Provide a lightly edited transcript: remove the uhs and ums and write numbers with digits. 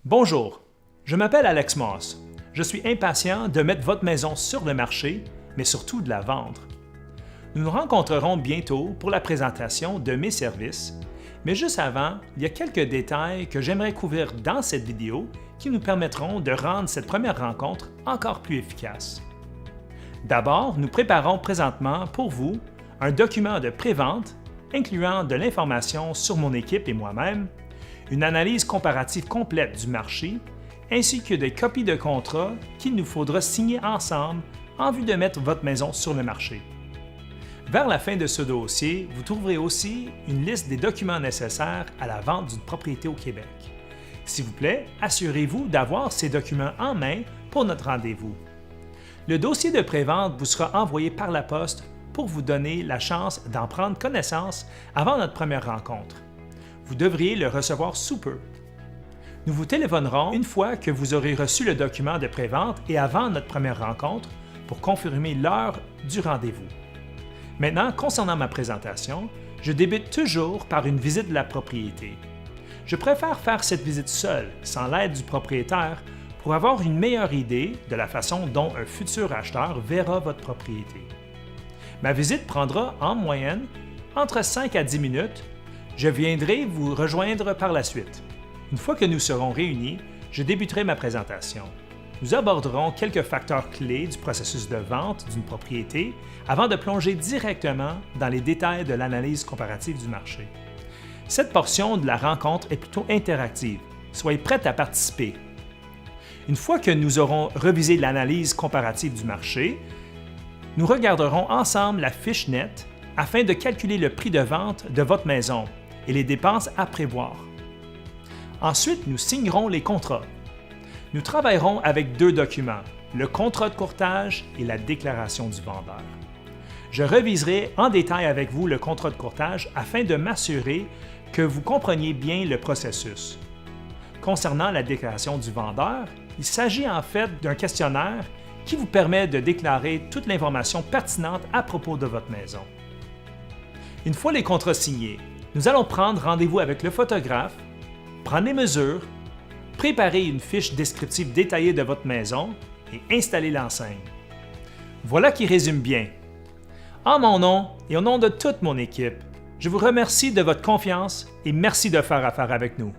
Bonjour, je m'appelle Alex Moss. Je suis impatient de mettre votre maison sur le marché, mais surtout de la vendre. Nous nous rencontrerons bientôt pour la présentation de mes services, mais juste avant, il y a quelques détails que j'aimerais couvrir dans cette vidéo qui nous permettront de rendre cette première rencontre encore plus efficace. D'abord, nous préparons présentement pour vous un document de pré-vente incluant de l'information sur mon équipe et moi-même, une analyse comparative complète du marché, ainsi que des copies de contrats qu'il nous faudra signer ensemble en vue de mettre votre maison sur le marché. Vers la fin de ce dossier, vous trouverez aussi une liste des documents nécessaires à la vente d'une propriété au Québec. S'il vous plaît, assurez-vous d'avoir ces documents en main pour notre rendez-vous. Le dossier de pré-vente vous sera envoyé par la poste pour vous donner la chance d'en prendre connaissance avant notre première rencontre. Vous devriez le recevoir sous peu. Nous vous téléphonerons une fois que vous aurez reçu le document de pré-vente et avant notre première rencontre pour confirmer l'heure du rendez-vous. Maintenant, concernant ma présentation, je débute toujours par une visite de la propriété. Je préfère faire cette visite seule, sans l'aide du propriétaire, pour avoir une meilleure idée de la façon dont un futur acheteur verra votre propriété. Ma visite prendra en moyenne entre 5 à 10 minutes. Je viendrai vous rejoindre par la suite. Une fois que nous serons réunis, je débuterai ma présentation. Nous aborderons quelques facteurs clés du processus de vente d'une propriété avant de plonger directement dans les détails de l'analyse comparative du marché. Cette portion de la rencontre est plutôt interactive. Soyez prêts à participer. Une fois que nous aurons revisé l'analyse comparative du marché, nous regarderons ensemble la fiche nette afin de calculer le prix de vente de votre maison et les dépenses à prévoir. Ensuite, nous signerons les contrats. Nous travaillerons avec deux documents, le contrat de courtage et la déclaration du vendeur. Je reviserai en détail avec vous le contrat de courtage afin de m'assurer que vous compreniez bien le processus. Concernant la déclaration du vendeur, il s'agit en fait d'un questionnaire qui vous permet de déclarer toute l'information pertinente à propos de votre maison. Une fois les contrats signés, nous allons prendre rendez-vous avec le photographe, prendre les mesures, préparer une fiche descriptive détaillée de votre maison et installer l'enseigne. Voilà qui résume bien. En mon nom et au nom de toute mon équipe, je vous remercie de votre confiance et merci de faire affaire avec nous.